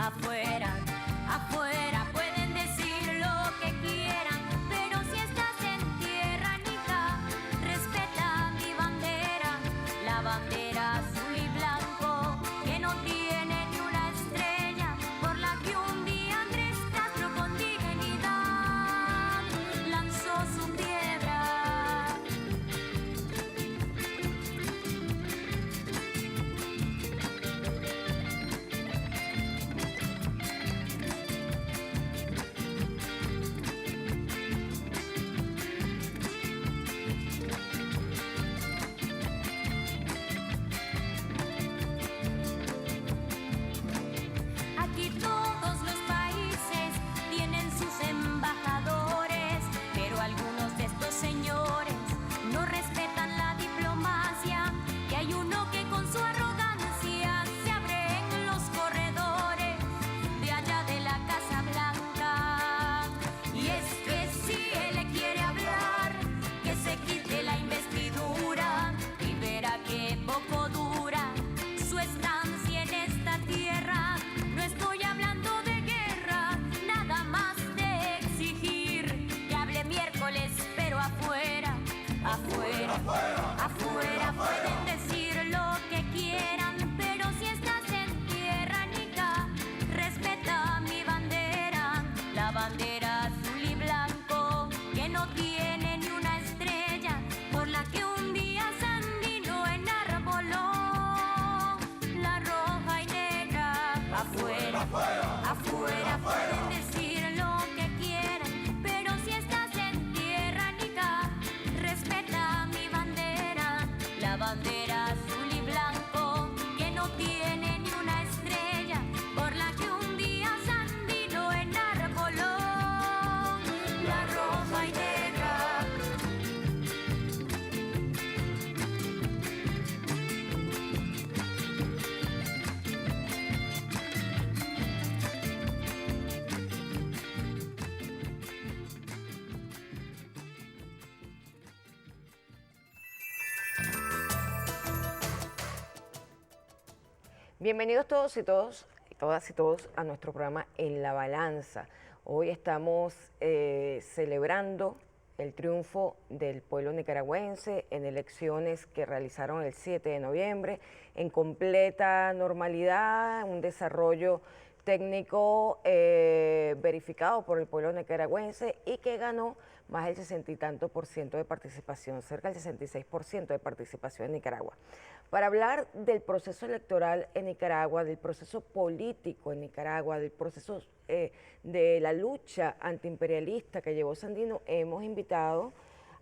afuera, afuera pueden decir lo que quieran, pero si estás en tierra nica, respeta mi bandera, la bandera azul y blanco que no tiene ni una estrella, por la que un día Andrés Castro con dignidad lanzó su piedra. Aquí todos los países tienen sus embajadores, pero algunos de estos señores no respetan la diplomacia, y hay uno que con su arrogancia se abre en los corredores de allá de la Casa Blanca. Y es que si él le quiere hablar, que se quite la investidura y verá que poco dura su estancia en esta tierra. No estoy hablando de guerra, nada más de exigir que hable miércoles, pero afuera, afuera, afuera pueden decir lo que quieran, pero si estás en tierra nica, respeta mi bandera, la bandera azul y blanco que no tiene ni una estrella, por la que un día Sandino enarboló la roja y negra. Afuera, afuera pueden decir lo que quieran, pero si estás en tierra nica, respeta mi bandera, la bandera azul y blanco que no tiene ni una estrella, por la que un día Sandino enarboló la roja y negra. Bienvenidos todos y todas y todos a nuestro programa En la Balanza. Hoy estamos celebrando el triunfo del pueblo nicaragüense en elecciones que realizaron el 7 de noviembre en completa normalidad, un desarrollo técnico verificado por el pueblo nicaragüense y que ganó más del 60 y tanto por ciento de participación, cerca del 66% de participación en Nicaragua. Para hablar del proceso electoral en Nicaragua, del proceso político en Nicaragua, del proceso de la lucha antiimperialista que llevó Sandino, hemos invitado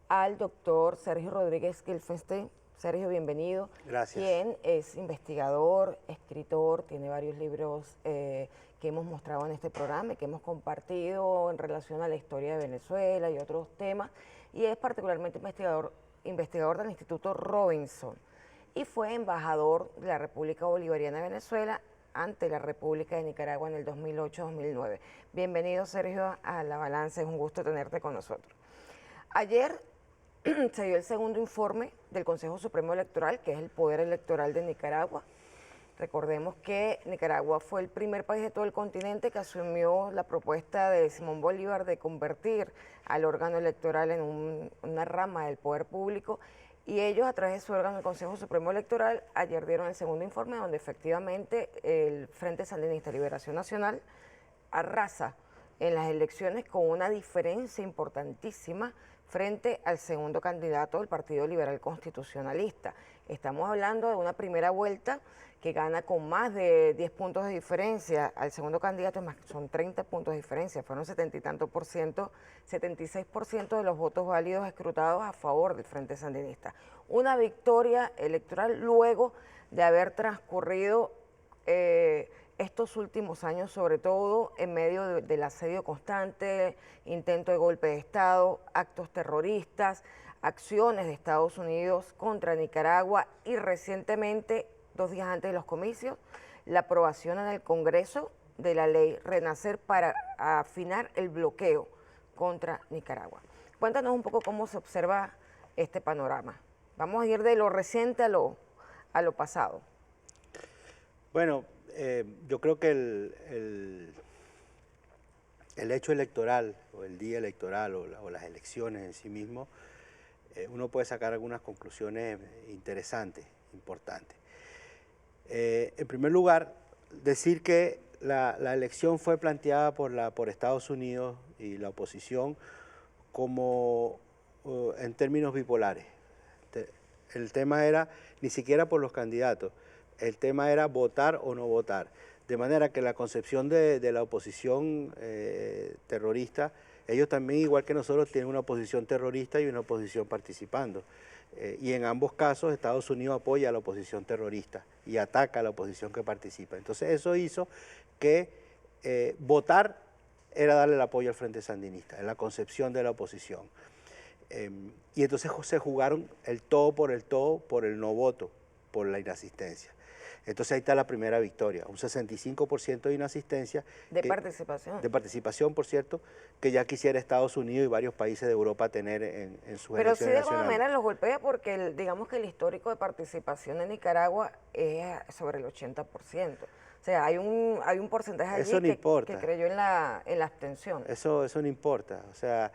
al doctor Sergio Rodríguez Gelfenstein. Sergio, bienvenido. Gracias. Quien es investigador, escritor, tiene varios libros que hemos mostrado en este programa y que hemos compartido en relación a la historia de Venezuela y otros temas, y es particularmente investigador del Instituto Robinson, y fue embajador de la República Bolivariana de Venezuela ante la República de Nicaragua en el 2008-2009. Bienvenido, Sergio, a La Balanza, es un gusto tenerte con nosotros. Ayer se dio el segundo informe del Consejo Supremo Electoral, que es el poder electoral de Nicaragua. Recordemos que Nicaragua fue el primer país de todo el continente que asumió la propuesta de Simón Bolívar de convertir al órgano electoral en una rama del poder público, y ellos, a través de su órgano, el Consejo Supremo Electoral, ayer dieron el segundo informe donde efectivamente el Frente Sandinista de Liberación Nacional arrasa en las elecciones con una diferencia importantísima frente al segundo candidato del Partido Liberal Constitucionalista. Estamos hablando de una primera vuelta que gana con más de 10 puntos de diferencia al segundo candidato, más son 30 puntos de diferencia, fueron 70 y tanto por ciento, 76% de los votos válidos escrutados a favor del Frente Sandinista. Una victoria electoral luego de haber transcurrido estos últimos años, sobre todo en medio del asedio constante, intento de golpe de Estado, actos terroristas, acciones de Estados Unidos contra Nicaragua y recientemente, 2 días antes de los comicios, la aprobación en el Congreso de la ley Renacer para afinar el bloqueo contra Nicaragua. Cuéntanos un poco cómo se observa este panorama. Vamos a ir de lo reciente a lo pasado. Bueno, yo creo que el hecho electoral, o el día electoral, o las elecciones en sí mismo, uno puede sacar algunas conclusiones interesantes, importantes. En primer lugar, decir que la elección fue planteada por Estados Unidos y la oposición como en términos bipolares. El tema era ni siquiera por los candidatos, el tema era votar o no votar. De manera que la concepción de la oposición terrorista, ellos también, igual que nosotros, tienen una oposición terrorista y una oposición participando. Y en ambos casos Estados Unidos apoya a la oposición terrorista y ataca a la oposición que participa. Entonces eso hizo que votar era darle el apoyo al Frente Sandinista, en la concepción de la oposición. Y entonces se jugaron el todo por el no voto, por la inasistencia. Entonces ahí está la primera victoria, un 65% de inasistencia. De participación. De participación, por cierto, que ya quisiera Estados Unidos y varios países de Europa tener en sus Pero sí elecciones de alguna nacionales. manera los golpea porque digamos que el histórico de participación en Nicaragua es sobre el 80%. O sea, hay un porcentaje allí Eso no importa. que creyó en la abstención. Eso no importa. O sea,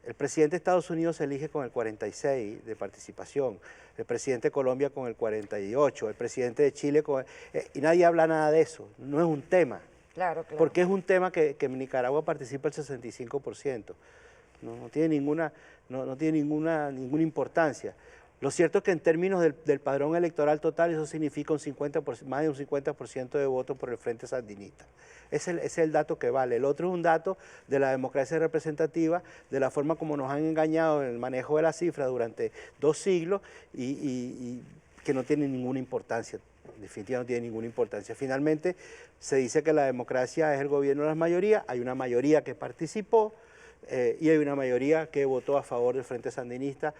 el presidente de Estados Unidos se elige con el 46% de participación, el presidente de Colombia con el 48%, el presidente de Chile con y nadie habla nada de eso, no es un tema. Claro, claro. Porque es un tema que en Nicaragua participa el 65%. No tiene ninguna importancia. Lo cierto es que en términos del padrón electoral total, eso significa más de un 50% de votos por el Frente Sandinista. Ese es el dato que vale. El otro es un dato de la democracia representativa, de la forma como nos han engañado en el manejo de la cifra durante 2 siglos y que no tiene ninguna importancia. En definitiva no tiene ninguna importancia. Finalmente se dice que la democracia es el gobierno de las mayorías, hay una mayoría que participó, y hay una mayoría que votó a favor del Frente Sandinista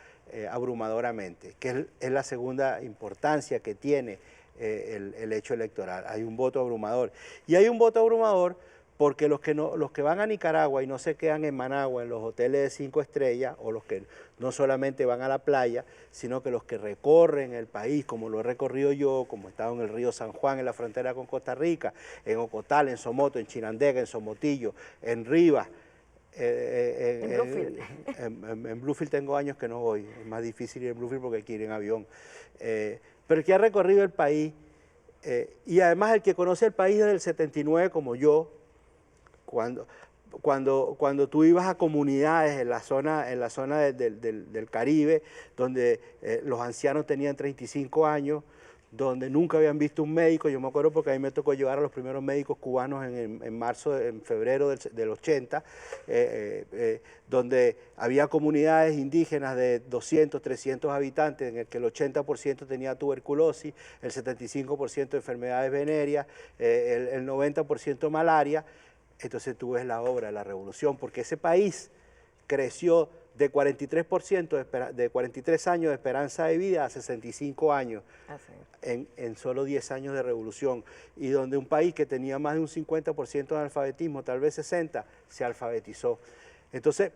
abrumadoramente, que es la segunda importancia que tiene el hecho electoral. Hay un voto abrumador. Y hay un voto abrumador porque los que van a Nicaragua y no se quedan en Managua, en los hoteles de 5 estrellas, o los que no solamente van a la playa, sino que los que recorren el país, como lo he recorrido yo, como he estado en el río San Juan, en la frontera con Costa Rica, en Ocotal, en Somoto, en Chinandega, en Somotillo, en Rivas, en Bluefield. En Bluefield tengo años que no voy, es más difícil ir en Bluefield porque hay que ir en avión. Pero el que ha recorrido el país, y además el que conoce el país desde el 79 como yo, cuando tú ibas a comunidades en la zona del Caribe, donde los ancianos tenían 35 años, donde nunca habían visto un médico. Yo me acuerdo porque a mí me tocó llevar a los primeros médicos cubanos en febrero del 80, donde había comunidades indígenas de 200, 300 habitantes, en el que el 80% tenía tuberculosis, el 75% enfermedades venéreas, el 90% malaria. Entonces tú ves la obra de la revolución, porque ese país creció de 43%, de 43 años de esperanza de vida a 65 años en solo 10 años de revolución, y donde un país que tenía más de un 50% de analfabetismo, tal vez 60%, se alfabetizó. Entonces,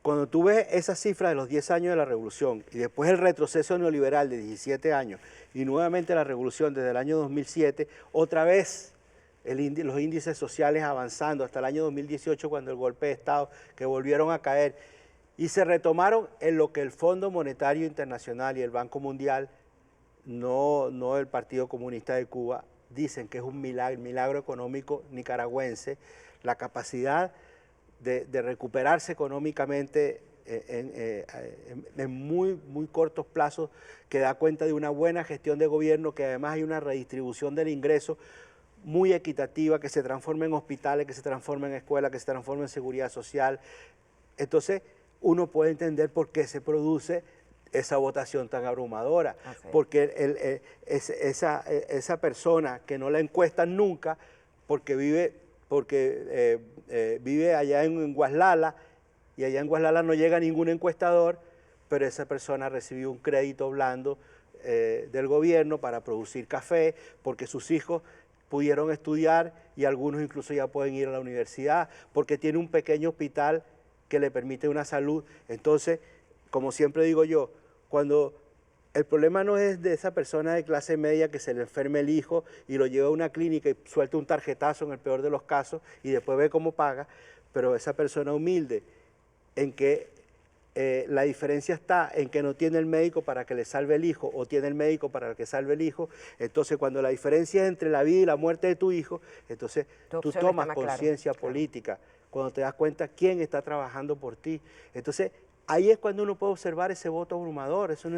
cuando tú ves esa cifra de los 10 años de la revolución y después el retroceso neoliberal de 17 años y nuevamente la revolución desde el año 2007, otra vez los índices sociales avanzando hasta el año 2018, cuando el golpe de Estado, que volvieron a caer y se retomaron en lo que el Fondo Monetario Internacional y el Banco Mundial, no el Partido Comunista de Cuba, dicen que es un milagro económico nicaragüense, la capacidad de recuperarse económicamente en muy cortos plazos, que da cuenta de una buena gestión de gobierno, que además hay una redistribución del ingreso muy equitativa, que se transforma en hospitales, que se transforma en escuelas, que se transforma en seguridad social. Entonces uno puede entender por qué se produce esa votación tan abrumadora, porque esa persona que no la encuestan nunca, porque vive allá en Guaslala, y allá en Guaslala no llega ningún encuestador, pero esa persona recibió un crédito blando del gobierno para producir café, porque sus hijos pudieron estudiar y algunos incluso ya pueden ir a la universidad, porque tiene un pequeño hospital que le permite una salud. Entonces, como siempre digo yo, cuando El problema no es de esa persona de clase media que se le enferme el hijo y lo lleva a una clínica y suelta un tarjetazo en el peor de los casos y después ve cómo paga, pero esa persona humilde en que la diferencia está en que no tiene el médico para que le salve el hijo o tiene el médico para que salve el hijo. Entonces, cuando la diferencia es entre la vida y la muerte de tu hijo, entonces tú tomas conciencia política, cuando te das cuenta quién está trabajando por ti. Entonces, ahí es cuando uno puede observar ese voto abrumador. Eso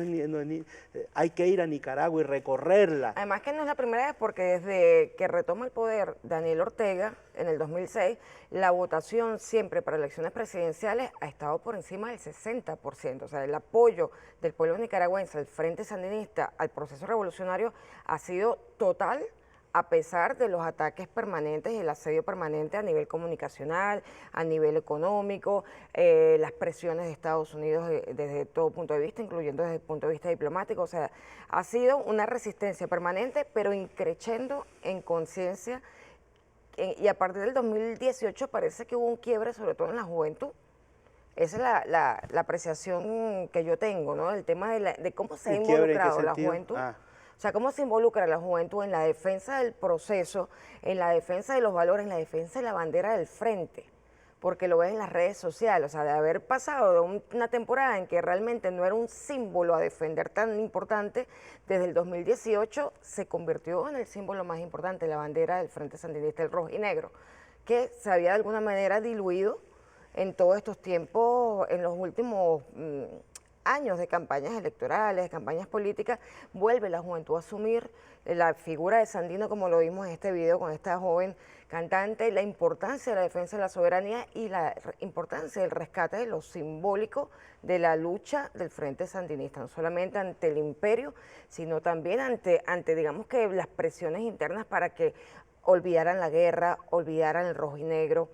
hay que ir a Nicaragua y recorrerla. Además que no es la primera vez, porque desde que retoma el poder Daniel Ortega en el 2006, la votación siempre para elecciones presidenciales ha estado por encima del 60%. O sea, el apoyo del pueblo nicaragüense al Frente Sandinista, al proceso revolucionario, ha sido total, a pesar de los ataques permanentes y el asedio permanente a nivel comunicacional, a nivel económico, las presiones de Estados Unidos desde todo punto de vista, incluyendo desde el punto de vista diplomático. O sea, ha sido una resistencia permanente, pero increciendo en conciencia, y a partir del 2018 parece que hubo un quiebre, sobre todo en la juventud. Esa es la apreciación que yo tengo, ¿no? El tema de cómo se ha involucrado la juventud. O sea, cómo se involucra la juventud en la defensa del proceso, en la defensa de los valores, en la defensa de la bandera del frente, porque lo ves en las redes sociales. O sea, de haber pasado de una temporada en que realmente no era un símbolo a defender tan importante, desde el 2018 se convirtió en el símbolo más importante, la bandera del Frente Sandinista, el rojo y negro, que se había de alguna manera diluido en todos estos tiempos, en los últimos años de campañas electorales, de campañas políticas. Vuelve la juventud a asumir la figura de Sandino, como lo vimos en este video con esta joven cantante, la importancia de la defensa de la soberanía y la importancia del rescate de lo simbólico de la lucha del Frente Sandinista, no solamente ante el imperio, sino también ante digamos que las presiones internas para que olvidaran la guerra, olvidaran el rojo y negro,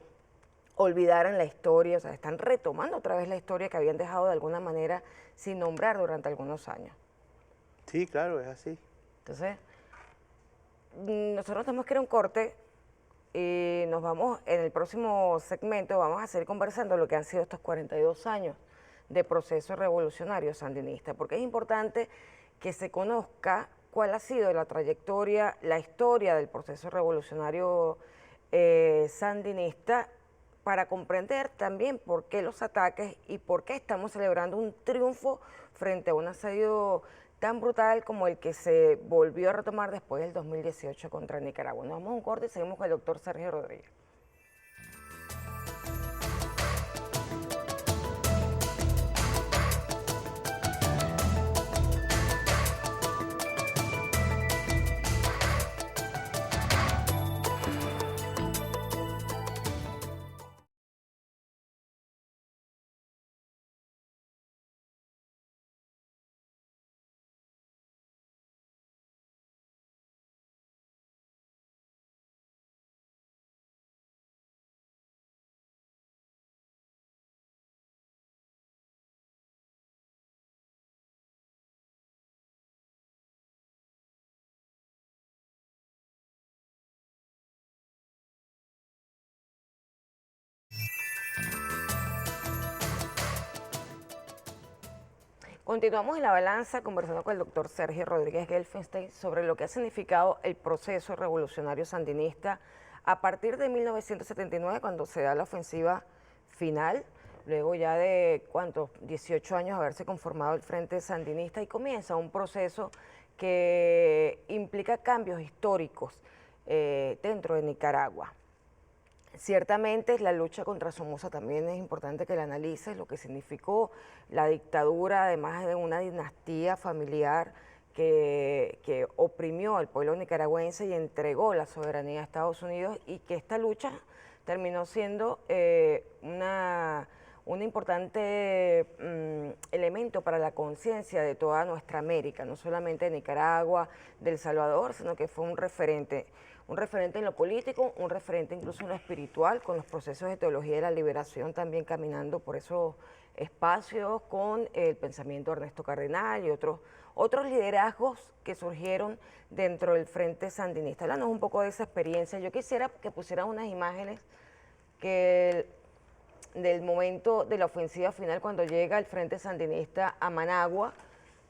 olvidaran la historia. O sea, están retomando otra vez la historia que habían dejado de alguna manera sin nombrar durante algunos años. Sí, claro, es así. Entonces, nosotros tenemos que ir a un corte y nos vamos, en el próximo segmento vamos a seguir conversando lo que han sido estos 42 años de proceso revolucionario sandinista, porque es importante que se conozca cuál ha sido la trayectoria, la historia del proceso revolucionario sandinista, para comprender también por qué los ataques y por qué estamos celebrando un triunfo frente a un asedio tan brutal como el que se volvió a retomar después del 2018 contra Nicaragua. Nos vamos a un corte y seguimos con el doctor Sergio Rodríguez. Continuamos en La Balanza conversando con el doctor Sergio Rodríguez Gelfenstein sobre lo que ha significado el proceso revolucionario sandinista a partir de 1979, cuando se da la ofensiva final, luego ya de, ¿cuántos? 18 años haberse conformado el Frente Sandinista, y comienza un proceso que implica cambios históricos dentro de Nicaragua. Ciertamente la lucha contra Somoza también es importante que la analices, lo que significó la dictadura, además de una dinastía familiar que oprimió al pueblo nicaragüense y entregó la soberanía a Estados Unidos, y que esta lucha terminó siendo un importante elemento para la conciencia de toda nuestra América, no solamente de Nicaragua, de El Salvador, sino que fue un referente en lo político, un referente incluso en lo espiritual, con los procesos de teología de la liberación también caminando por esos espacios, con el pensamiento de Ernesto Cardenal y otros liderazgos que surgieron dentro del Frente Sandinista. Háblanos un poco de esa experiencia. Yo quisiera que pusieran unas imágenes del momento de la ofensiva final, cuando llega el Frente Sandinista a Managua,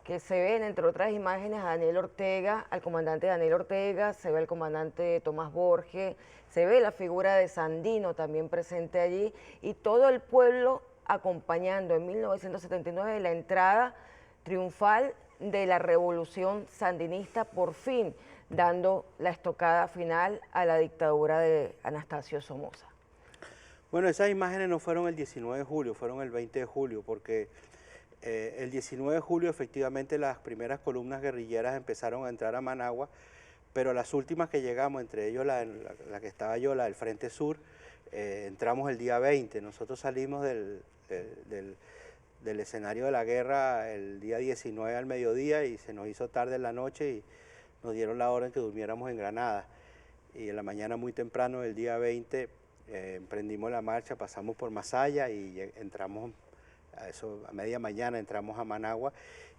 que se ven, entre otras imágenes, a Daniel Ortega, al comandante Daniel Ortega, se ve al comandante Tomás Borges, se ve la figura de Sandino también presente allí, y todo el pueblo acompañando en 1979 la entrada triunfal de la revolución sandinista, por fin dando la estocada final a la dictadura de Anastasio Somoza. Bueno, esas imágenes no fueron el 19 de julio, fueron el 20 de julio, porque el 19 de julio efectivamente las primeras columnas guerrilleras empezaron a entrar a Managua, pero las últimas que llegamos, entre ellos la que estaba yo, la del Frente Sur, entramos el día 20. Nosotros salimos del escenario de la guerra el día 19 al mediodía y se nos hizo tarde en la noche y nos dieron la orden que durmiéramos en Granada. Y en la mañana muy temprano del día 20 emprendimos la marcha, pasamos por Masaya y entramos, a media mañana entramos a Managua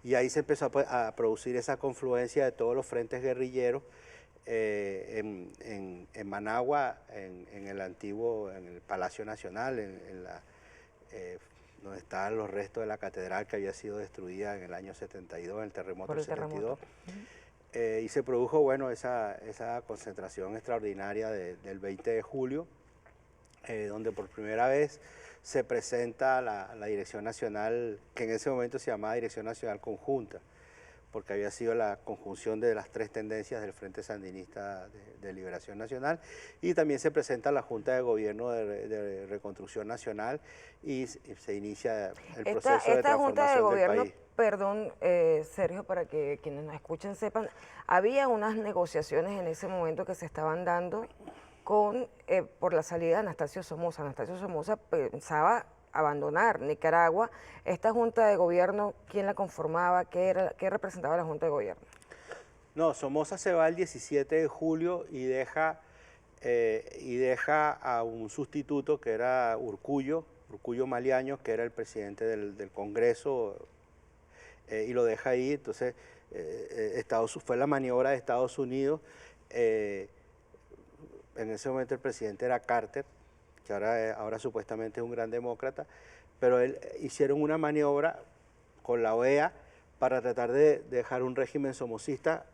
y ahí se empezó a producir esa confluencia de todos los frentes guerrilleros en Managua, en el Palacio Nacional, donde estaban los restos de la catedral que había sido destruida en el año 72, en el terremoto del 72. Y se produjo, bueno, esa concentración extraordinaria del 20 de julio, donde por primera vez se presenta la Dirección Nacional, que en ese momento se llamaba Dirección Nacional Conjunta, porque había sido la conjunción de las tres tendencias del Frente Sandinista de Liberación Nacional, y también se presenta la Junta de Gobierno de Reconstrucción Nacional y se inicia el proceso de transformación Junta de Gobierno, del país. Perdón, Sergio, para que quienes nos escuchen sepan, había unas negociaciones en ese momento que se estaban dando por la salida de Anastasio Somoza. Anastasio Somoza pensaba abandonar Nicaragua. Esta Junta de Gobierno, ¿quién la conformaba? ¿Qué representaba la Junta de Gobierno? No, Somoza se va el 17 de julio y deja a un sustituto que era Urcullo Maliaño, que era el presidente del Congreso, y lo deja ahí. Entonces, fue la maniobra de Estados Unidos. En ese momento el presidente era Carter, que ahora supuestamente es un gran demócrata, pero hicieron una maniobra con la OEA para tratar de dejar un régimen somocista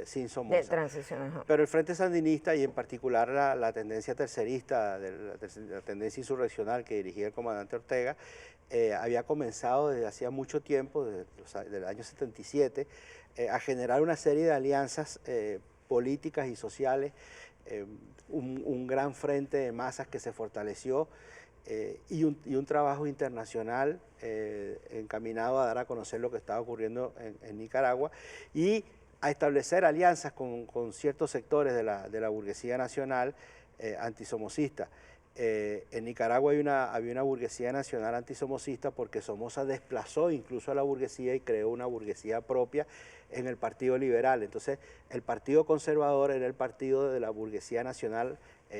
sin Somoza. De transición, ajá. Pero el Frente Sandinista, y en particular la tendencia tercerista, la tendencia insurreccional que dirigía el comandante Ortega, había comenzado desde hacía mucho tiempo, desde el año 77, a generar una serie de alianzas políticas y sociales, un gran frente de masas que se fortaleció, y un trabajo internacional encaminado a dar a conocer lo que estaba ocurriendo en Nicaragua y a establecer alianzas con ciertos sectores de la burguesía nacional antisomocista. En Nicaragua había una burguesía nacional antisomocista porque Somoza desplazó incluso a la burguesía y creó una burguesía propia en el Partido Liberal. Entonces, el Partido Conservador era el partido de la burguesía nacional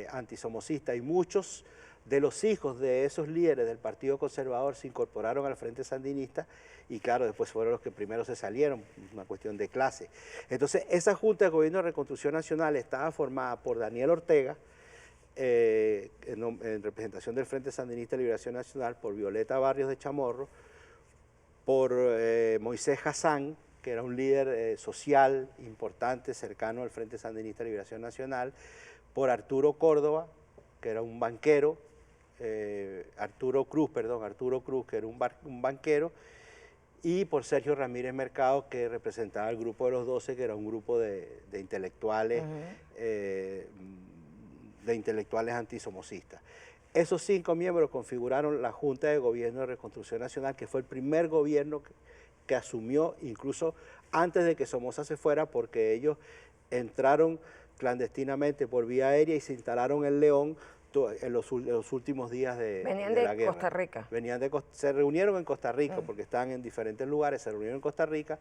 antisomocista, y muchos de los hijos de esos líderes del Partido Conservador se incorporaron al Frente Sandinista y claro, después fueron los que primero se salieron, una cuestión de clase. Entonces, esa Junta de Gobierno de Reconstrucción Nacional estaba formada por Daniel Ortega, en representación del Frente Sandinista de Liberación Nacional, por Violeta Barrios de Chamorro, por Moisés Hassan, que era un líder social importante, cercano al Frente Sandinista de Liberación Nacional, por Arturo Córdoba, que era un banquero, Arturo Cruz, que era un banquero, y por Sergio Ramírez Mercado, que representaba el Grupo de los 12, que era un grupo de intelectuales, antisomocistas. Esos 5 miembros configuraron la Junta de Gobierno de Reconstrucción Nacional, que fue el primer gobierno que asumió, incluso antes de que Somoza se fuera, porque ellos entraron clandestinamente por vía aérea y se instalaron en León en los últimos días de la guerra. Venían de Costa Rica. Se reunieron en Costa Rica, porque estaban en diferentes lugares, se reunieron en Costa Rica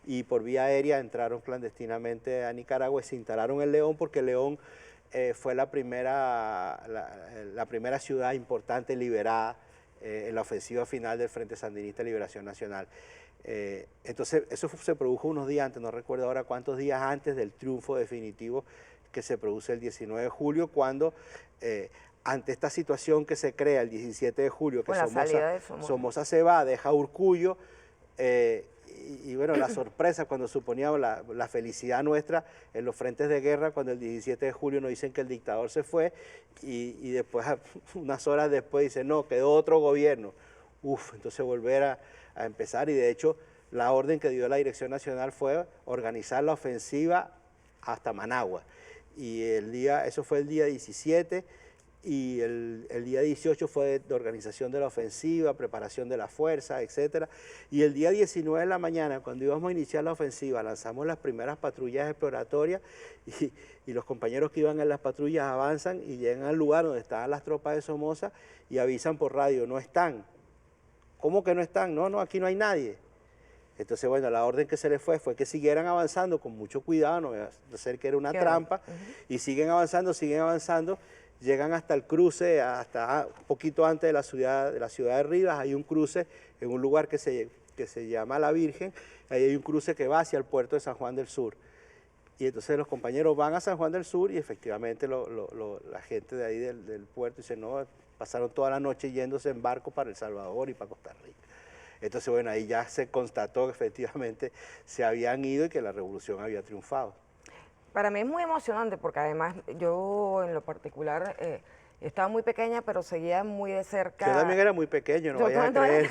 y por vía aérea entraron clandestinamente a Nicaragua y se instalaron en León, porque León fue la primera ciudad importante liberada en la ofensiva final del Frente Sandinista de Liberación Nacional. Entonces, eso se produjo unos días antes, no recuerdo ahora cuántos días antes del triunfo definitivo que se produce el 19 de julio, cuando ante esta situación que se crea el 17 de julio, que Somoza se va, deja Urcullo, y bueno, la sorpresa cuando suponíamos la felicidad nuestra en los frentes de guerra, cuando el 17 de julio nos dicen que el dictador se fue y después, unas horas después, dicen, no, quedó otro gobierno. Uf, entonces volver a empezar, y de hecho la orden que dio la Dirección Nacional fue organizar la ofensiva hasta Managua. Y eso fue el día 17, y el día 18 fue de organización de la ofensiva, preparación de la fuerza, etc. Y el día 19 de la mañana, cuando íbamos a iniciar la ofensiva, lanzamos las primeras patrullas exploratorias y los compañeros que iban en las patrullas avanzan y llegan al lugar donde estaban las tropas de Somoza y avisan por radio, no están. ¿Cómo que no están? No, aquí no hay nadie. Entonces, bueno, la orden que se les fue que siguieran avanzando con mucho cuidado, no voy a hacer que era una trampa, y siguen avanzando, llegan hasta el cruce, hasta un poquito antes de la ciudad de Rivas, hay un cruce en un lugar que se llama La Virgen, ahí hay un cruce que va hacia el puerto de San Juan del Sur. Y entonces los compañeros van a San Juan del Sur y efectivamente la gente de ahí del puerto dice, no, pasaron toda la noche yéndose en barco para El Salvador y para Costa Rica. Entonces, bueno, ahí ya se constató que efectivamente se habían ido y que la revolución había triunfado. Para mí es muy emocionante porque además yo en lo particular estaba muy pequeña, pero seguía muy de cerca. Yo también era muy pequeño, no vayas a creer.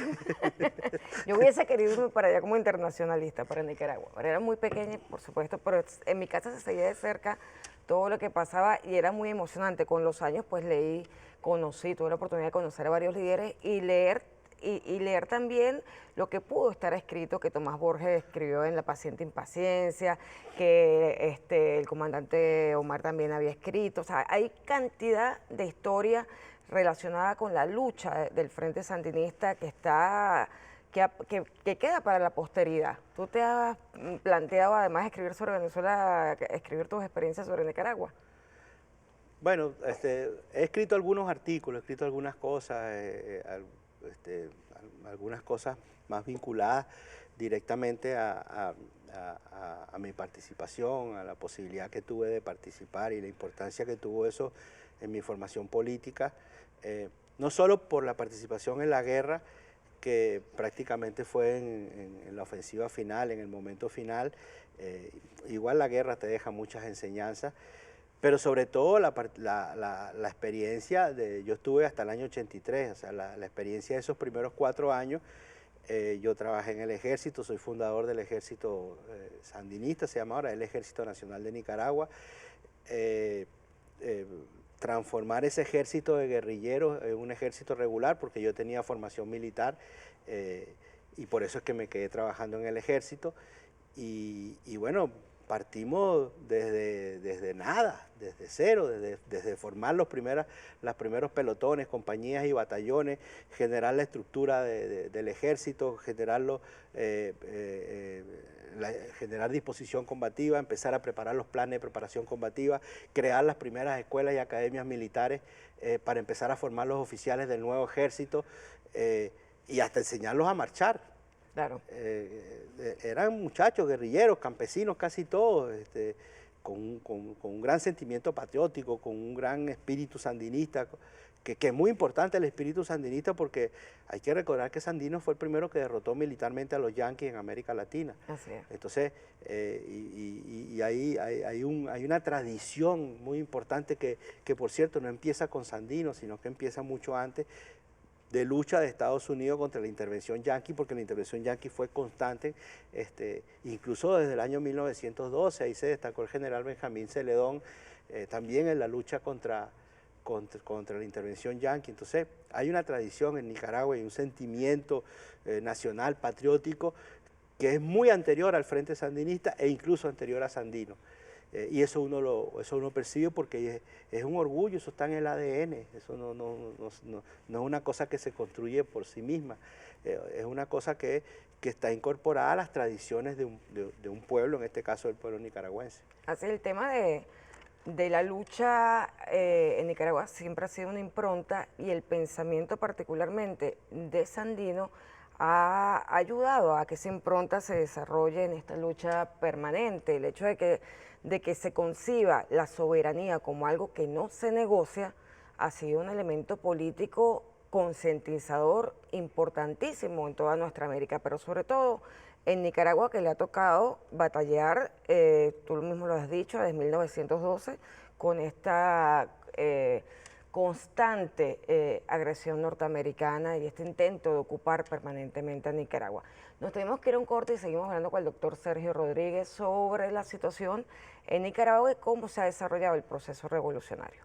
Yo hubiese querido irme para allá como internacionalista, para Nicaragua. Pero era muy pequeña, por supuesto, pero en mi casa se seguía de cerca todo lo que pasaba y era muy emocionante. Con los años pues tuve la oportunidad de conocer a varios líderes y leer también lo que pudo estar escrito, que Tomás Borges escribió en La paciente impaciencia, que el comandante Omar también había escrito. O sea, hay cantidad de historia relacionada con la lucha del Frente Sandinista que queda para la posteridad. ¿Tú te has planteado además escribir sobre Venezuela, escribir tus experiencias sobre Nicaragua? Bueno, he escrito algunos artículos, he escrito algunas cosas, algunas cosas más vinculadas directamente a mi participación, a la posibilidad que tuve de participar y la importancia que tuvo eso en mi formación política, no solo por la participación en la guerra, que prácticamente fue en la ofensiva final, en el momento final, igual la guerra te deja muchas enseñanzas, pero sobre todo la experiencia yo estuve hasta el año 83, o sea, la experiencia de esos primeros 4 años. Yo trabajé en el ejército, soy fundador del ejército sandinista, se llama ahora el Ejército Nacional de Nicaragua. Transformar ese ejército de guerrilleros en un ejército regular, porque yo tenía formación militar y por eso es que me quedé trabajando en el ejército. Y bueno, partimos desde nada, desde cero, desde formar los primeros pelotones, compañías y batallones, generar la estructura del ejército, generar disposición combativa, empezar a preparar los planes de preparación combativa, crear las primeras escuelas y academias militares para empezar a formar los oficiales del nuevo ejército y hasta enseñarlos a marchar. Claro. Eran muchachos, guerrilleros, campesinos, casi todos, con un gran sentimiento patriótico, con un gran espíritu sandinista, que es muy importante el espíritu sandinista porque hay que recordar que Sandino fue el primero que derrotó militarmente a los yanquis en América Latina. Así es. Entonces, hay una tradición muy importante que por cierto no empieza con Sandino, sino que empieza mucho antes, de lucha de Estados Unidos contra la intervención yanqui, porque la intervención yanqui fue constante, incluso desde el año 1912, ahí se destacó el general Benjamín Celedón, también en la lucha contra la intervención yanqui. Entonces, hay una tradición en Nicaragua y un sentimiento nacional, patriótico, que es muy anterior al Frente Sandinista e incluso anterior a Sandino. Y eso uno percibe porque es un orgullo, eso está en el ADN, eso no es una cosa que se construye por sí misma, es una cosa que está incorporada a las tradiciones de un pueblo, en este caso del pueblo nicaragüense. Así el tema de la lucha en Nicaragua siempre ha sido una impronta y el pensamiento particularmente de Sandino ha ayudado a que esa impronta se desarrolle en esta lucha permanente. El hecho de que se conciba la soberanía como algo que no se negocia ha sido un elemento político concientizador importantísimo en toda nuestra América, pero sobre todo en Nicaragua, que le ha tocado batallar, tú mismo lo has dicho, desde 1912, con esta constante agresión norteamericana y este intento de ocupar permanentemente a Nicaragua. Nos tenemos que ir a un corte y seguimos hablando con el doctor Sergio Rodríguez sobre la situación en Nicaragua y cómo se ha desarrollado el proceso revolucionario.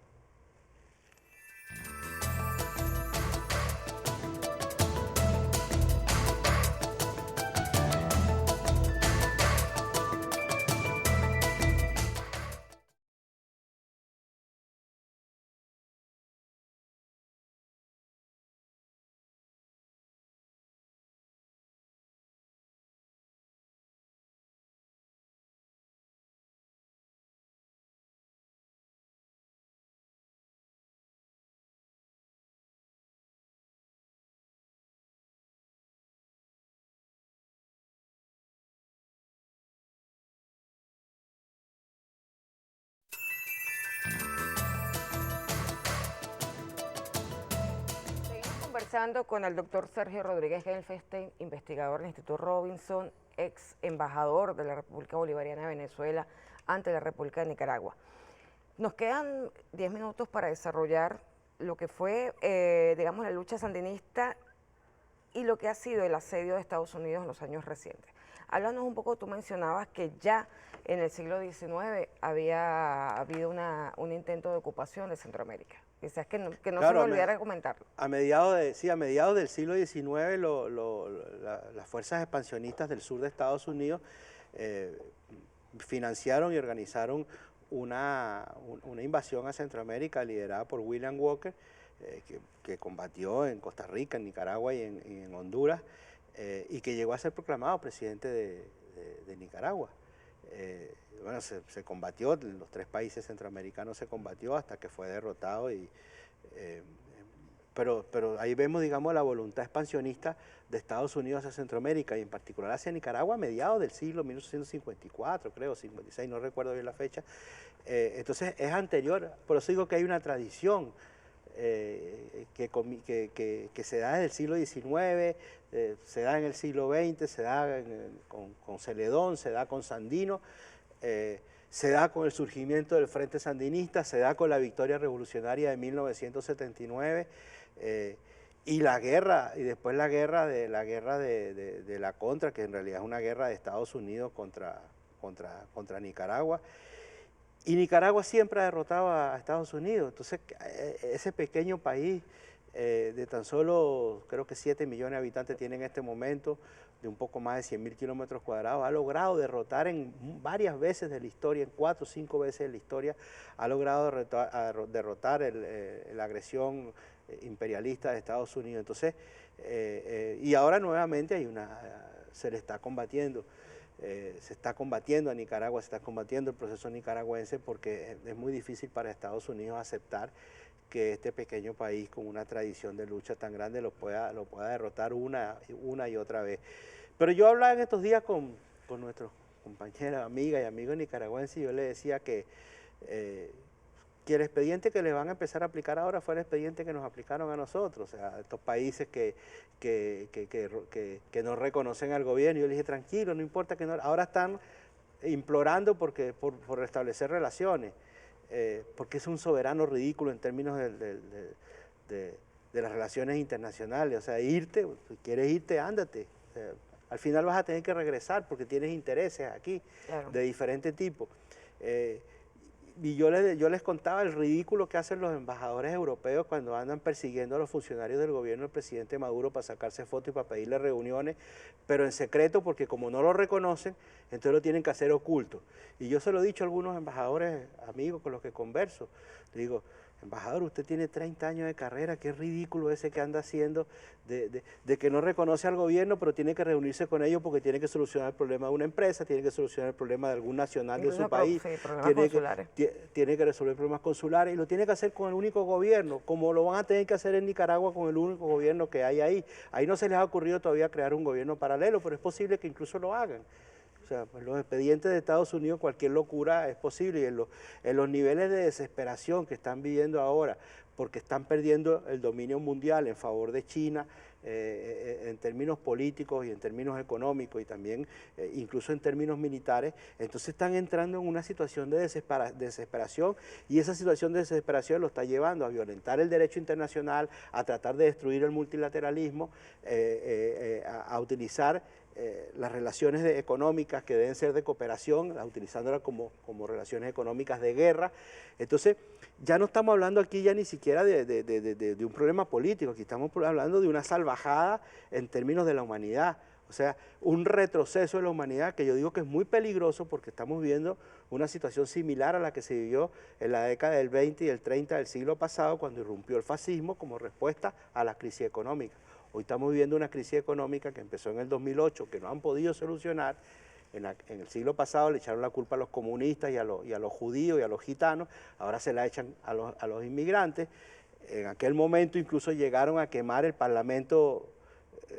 Conversando con el doctor Sergio Rodríguez Gelfestein, investigador del Instituto Robinson, ex embajador de la República Bolivariana de Venezuela ante la República de Nicaragua. Nos quedan 10 minutos para desarrollar lo que fue, digamos, la lucha sandinista y lo que ha sido el asedio de Estados Unidos en los años recientes. Háblanos un poco, tú mencionabas que ya en el siglo XIX había habido un intento de ocupación de Centroamérica. Quizás que no claro, se me olvidara comentarlo. A mediados del siglo XIX, las fuerzas expansionistas del sur de Estados Unidos financiaron y organizaron una invasión a Centroamérica liderada por William Walker, que combatió en Costa Rica, en Nicaragua y en Honduras, y que llegó a ser proclamado presidente de Nicaragua. Bueno, se combatió, en los 3 países centroamericanos se combatió hasta que fue derrotado, pero ahí vemos, digamos, la voluntad expansionista de Estados Unidos hacia Centroamérica y en particular hacia Nicaragua a mediados del siglo 1854, creo, 56, no recuerdo bien la fecha. Entonces es anterior, por eso digo que hay una tradición que se da desde el siglo XIX, se da en el siglo XX, se da con Celedón, se da con Sandino, se da con el surgimiento del Frente Sandinista, se da con la victoria revolucionaria de 1979, y la guerra, y después la guerra de la Contra, que en realidad es una guerra de Estados Unidos contra Nicaragua. Y Nicaragua siempre ha derrotado a Estados Unidos. Entonces, ese pequeño país de tan solo, creo que 7 millones de habitantes tiene en este momento, de un poco más de 100.000 kilómetros cuadrados, ha logrado derrotar en varias veces de la historia, en 4 o 5 veces de la historia, ha logrado derrotar la agresión imperialista de Estados Unidos. Entonces, y ahora nuevamente se le está combatiendo. Se está combatiendo a Nicaragua, se está combatiendo el proceso nicaragüense porque es muy difícil para Estados Unidos aceptar que este pequeño país con una tradición de lucha tan grande lo pueda derrotar una y otra vez. Pero yo hablaba en estos días con nuestros compañeras, amigas y amigos nicaragüenses y yo les decía que el expediente que les van a empezar a aplicar ahora fue el expediente que nos aplicaron a nosotros, o sea, estos países que no reconocen al gobierno. Yo les dije, tranquilo, no importa que no, ahora están implorando por restablecer relaciones, porque es un soberano ridículo en términos de las relaciones internacionales. O sea, irte, si quieres irte, ándate. O sea, al final vas a tener que regresar porque tienes intereses aquí, claro, de diferente tipo. Y yo les contaba el ridículo que hacen los embajadores europeos cuando andan persiguiendo a los funcionarios del gobierno del presidente Maduro para sacarse fotos y para pedirle reuniones, pero en secreto, porque como no lo reconocen, entonces lo tienen que hacer oculto. Y yo se lo he dicho a algunos embajadores amigos con los que converso. Le digo, embajador, usted tiene 30 años de carrera, qué ridículo ese que anda haciendo de que no reconoce al gobierno, pero tiene que reunirse con ellos porque tiene que solucionar el problema de una empresa, tiene que solucionar el problema de algún nacional de su país, tiene que resolver problemas consulares y lo tiene que hacer con el único gobierno, como lo van a tener que hacer en Nicaragua con el único gobierno que hay ahí. Ahí no se les ha ocurrido todavía crear un gobierno paralelo, pero es posible que incluso lo hagan. O sea, pues los expedientes de Estados Unidos, cualquier locura es posible, y en los niveles de desesperación que están viviendo ahora, porque están perdiendo el dominio mundial en favor de China, en términos políticos y en términos económicos y también incluso en términos militares, entonces están entrando en una situación de desesperación, y esa situación de desesperación lo está llevando a violentar el derecho internacional, a tratar de destruir el multilateralismo, a utilizar las relaciones económicas que deben ser de cooperación, utilizándolas como relaciones económicas de guerra. Entonces, ya no estamos hablando aquí ya ni siquiera de un problema político, aquí estamos hablando de una salvajada en términos de la humanidad, o sea, un retroceso de la humanidad que yo digo que es muy peligroso, porque estamos viendo una situación similar a la que se vivió en la década del 20 y el 30 del siglo pasado, cuando irrumpió el fascismo como respuesta a la crisis económica. Hoy estamos viviendo una crisis económica que empezó en el 2008, que no han podido solucionar. En el siglo pasado le echaron la culpa a los comunistas y a los judíos y a los gitanos, ahora se la echan a los inmigrantes. En aquel momento incluso llegaron a quemar el Parlamento,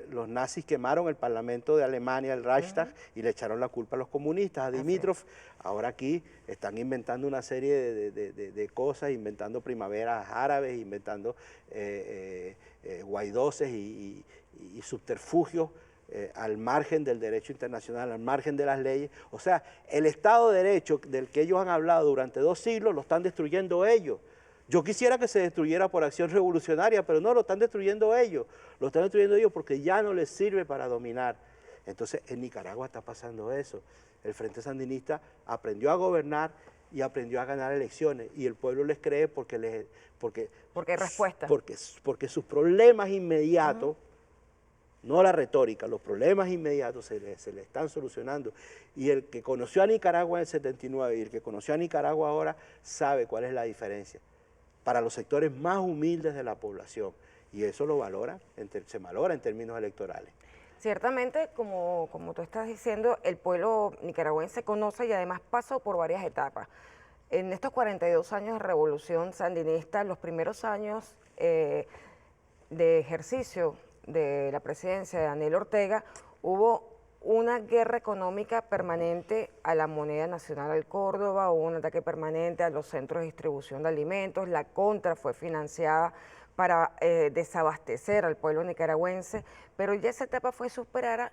los nazis quemaron el Parlamento de Alemania, el Reichstag, y le echaron la culpa a los comunistas, a Dimitrov. Ahora aquí están inventando una serie de cosas, inventando primaveras árabes, inventando guaidoses y subterfugios al margen del derecho internacional, al margen de las leyes. O sea, el Estado de Derecho del que ellos han hablado durante 2 siglos lo están destruyendo ellos. Yo quisiera que se destruyera por acción revolucionaria, pero no, lo están destruyendo ellos. Lo están destruyendo ellos porque ya no les sirve para dominar. Entonces, en Nicaragua está pasando eso. El Frente Sandinista aprendió a gobernar y aprendió a ganar elecciones, y el pueblo les cree porque hay respuesta. Porque sus problemas inmediatos, no la retórica, los problemas inmediatos se le están solucionando. Y el que conoció a Nicaragua en el 79 y el que conoció a Nicaragua ahora sabe cuál es la diferencia para los sectores más humildes de la población, y eso lo valora, se valora en términos electorales. Ciertamente, como tú estás diciendo, el pueblo nicaragüense conoce y además pasó por varias etapas. En estos 42 años de revolución sandinista, los primeros años de ejercicio de la presidencia de Daniel Ortega, hubo una guerra económica permanente a la moneda nacional, al Córdoba, hubo un ataque permanente a los centros de distribución de alimentos, la contra fue financiada para desabastecer al pueblo nicaragüense, pero ya esa etapa fue superada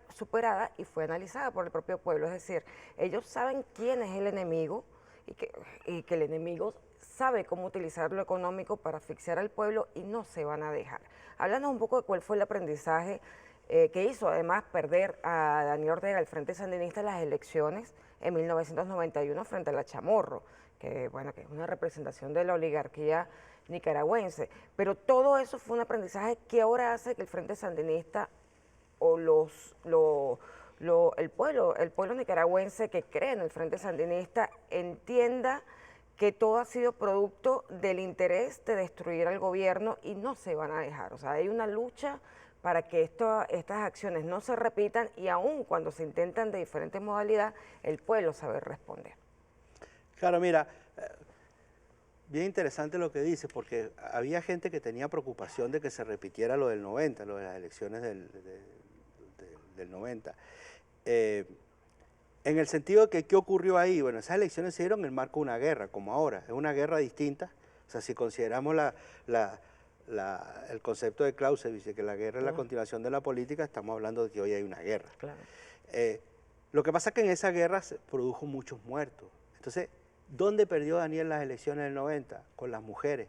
y fue analizada por el propio pueblo, es decir, ellos saben quién es el enemigo y que el enemigo sabe cómo utilizar lo económico para asfixiar al pueblo y no se van a dejar. Háblanos un poco de cuál fue el aprendizaje que hizo además perder a Daniel Ortega, el Frente Sandinista, en las elecciones en 1991 frente a la Chamorro, que bueno, que es una representación de la oligarquía nicaragüense, pero todo eso fue un aprendizaje que ahora hace que el Frente Sandinista o el pueblo nicaragüense que cree en el Frente Sandinista entienda que todo ha sido producto del interés de destruir al gobierno y no se van a dejar. O sea, hay una lucha para que estas acciones no se repitan, y aún cuando se intentan de diferentes modalidades, el pueblo sabe responder. Claro, mira, bien interesante lo que dices, porque había gente que tenía preocupación de que se repitiera lo del 90, lo de las elecciones del 90. En el sentido de que, ¿qué ocurrió ahí? Bueno, esas elecciones se dieron en el marco de una guerra, como ahora, es una guerra distinta. O sea, si consideramos el concepto de Clausewitz, de que la guerra es la continuación de la política, estamos hablando de que hoy hay una guerra. Claro. Lo que pasa es que en esa guerra se produjo muchos muertos. Entonces, ¿dónde perdió Daniel las elecciones del 90? Con las mujeres.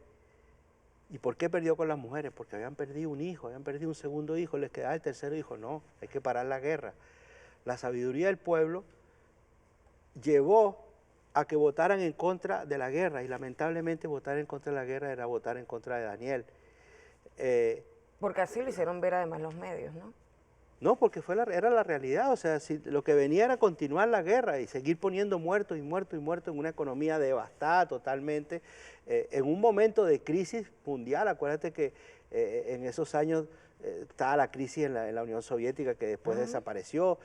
¿Y por qué perdió con las mujeres? Porque habían perdido un hijo, habían perdido un segundo hijo, les quedaba el tercer hijo. No, hay que parar la guerra. La sabiduría del pueblo llevó a que votaran en contra de la guerra, y lamentablemente votar en contra de la guerra era votar en contra de Daniel. Porque así lo hicieron ver además los medios, ¿no? No, porque era la realidad. O sea, si lo que venía era continuar la guerra y seguir poniendo muertos y muertos y muertos en una economía devastada totalmente, en un momento de crisis mundial. Acuérdate que en esos años estaba la crisis en la Unión Soviética, que después desapareció.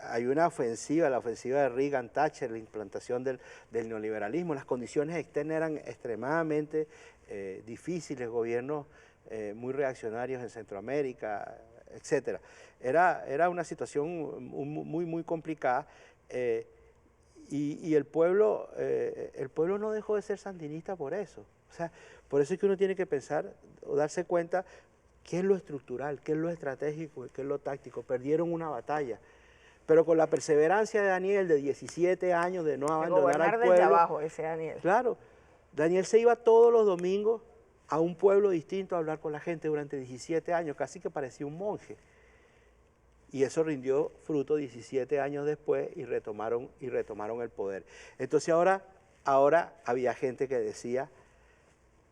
Hay una ofensiva, la ofensiva de Reagan-Thatcher, la implantación del neoliberalismo. Las condiciones externas eran extremadamente difíciles, gobiernos muy reaccionarios en Centroamérica, etcétera. Era una situación muy complicada, y el pueblo no dejó de ser sandinista por eso. O sea, por eso es que uno tiene que pensar o darse cuenta qué es lo estructural, qué es lo estratégico, qué es lo táctico. Perdieron una batalla. Pero con la perseverancia de Daniel, de 17 años, de no abandonar al pueblo. Desde abajo, ese Daniel. Claro, Daniel se iba todos los domingos a un pueblo distinto a hablar con la gente durante 17 años, casi que parecía un monje. Y eso rindió fruto 17 años después y retomaron el poder. Entonces ahora había gente que decía,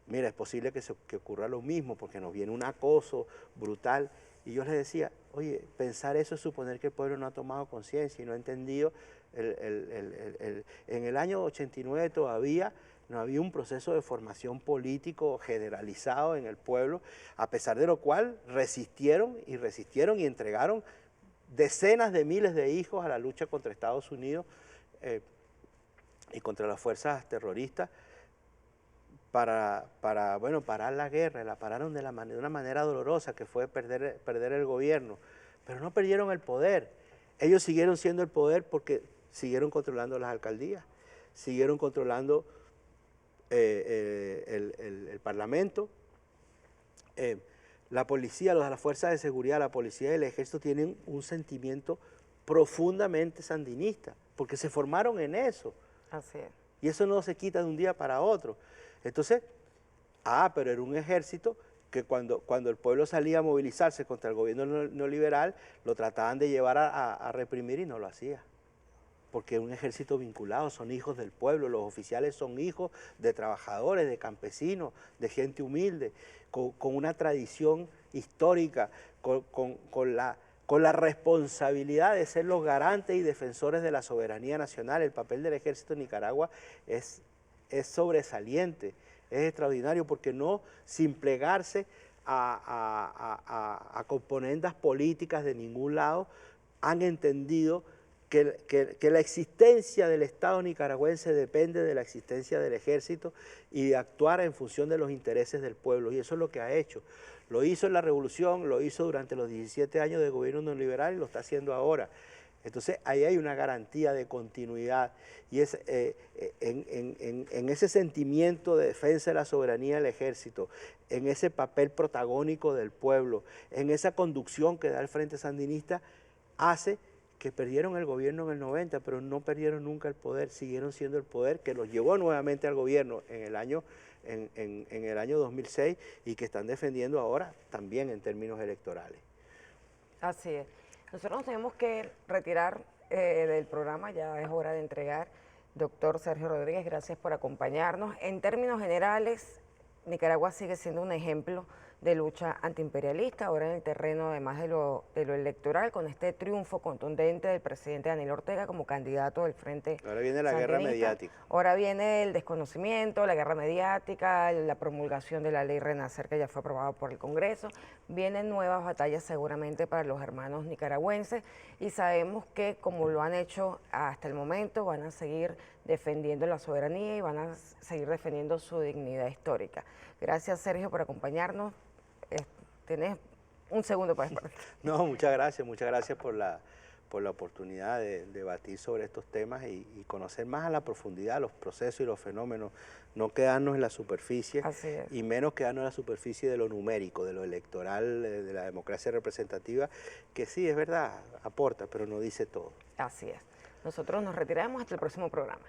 mira, es posible que ocurra lo mismo porque nos viene un acoso brutal. Y yo les decía, oye, pensar eso es suponer que el pueblo no ha tomado conciencia y no ha entendido. En el año 89 todavía no había un proceso de formación político generalizado en el pueblo, a pesar de lo cual resistieron y entregaron decenas de miles de hijos a la lucha contra Estados Unidos y contra las fuerzas terroristas para parar la guerra. La pararon de una manera dolorosa, que fue perder el gobierno, pero no perdieron el poder. Ellos siguieron siendo el poder porque siguieron controlando las alcaldías, siguieron controlando el Parlamento. La policía, las fuerzas de seguridad, la policía y el ejército tienen un sentimiento profundamente sandinista, porque se formaron en eso. Así es. Y eso no se quita de un día para otro. Entonces, pero era un ejército que cuando el pueblo salía a movilizarse contra el gobierno neoliberal, lo trataban de llevar a reprimir y no lo hacía. Porque es un ejército vinculado, son hijos del pueblo, los oficiales son hijos de trabajadores, de campesinos, de gente humilde, con una tradición histórica, con la responsabilidad de ser los garantes y defensores de la soberanía nacional. El papel del ejército en Nicaragua es sobresaliente, es extraordinario, porque no, sin plegarse a componendas políticas de ningún lado, han entendido que la existencia del Estado nicaragüense depende de la existencia del ejército y de actuar en función de los intereses del pueblo, y eso es lo que ha hecho. Lo hizo en la revolución, lo hizo durante los 17 años de gobierno neoliberal y lo está haciendo ahora. Entonces ahí hay una garantía de continuidad, y es en ese sentimiento de defensa de la soberanía del ejército, en ese papel protagónico del pueblo, en esa conducción que da el Frente Sandinista, hace que perdieron el gobierno en el 90, pero no perdieron nunca el poder, siguieron siendo el poder que los llevó nuevamente al gobierno en el año 2006 y que están defendiendo ahora también en términos electorales. Así es. Nosotros nos tenemos que retirar del programa, ya es hora de entregar. Doctor Sergio Rodríguez, gracias por acompañarnos. En términos generales, Nicaragua sigue siendo un ejemplo de lucha antiimperialista, ahora en el terreno además de lo electoral, con este triunfo contundente del presidente Daniel Ortega como candidato del Frente Ahora viene la guerra mediática. Ahora viene el desconocimiento, la guerra mediática, la promulgación de la ley Renacer, que ya fue aprobada por el Congreso. Vienen nuevas batallas seguramente para los hermanos nicaragüenses, y sabemos que, como lo han hecho hasta el momento, van a seguir defendiendo la soberanía y van a seguir defendiendo su dignidad histórica. Gracias, Sergio, por acompañarnos. Tenés un segundo para despedir. No, muchas gracias por la oportunidad de debatir sobre estos temas y conocer más a la profundidad los procesos y los fenómenos, no quedarnos en la superficie y menos quedarnos en la superficie de lo numérico, de lo electoral, de la democracia representativa, que sí, es verdad, aporta, pero no dice todo. Así es. Nosotros nos retiramos hasta el próximo programa.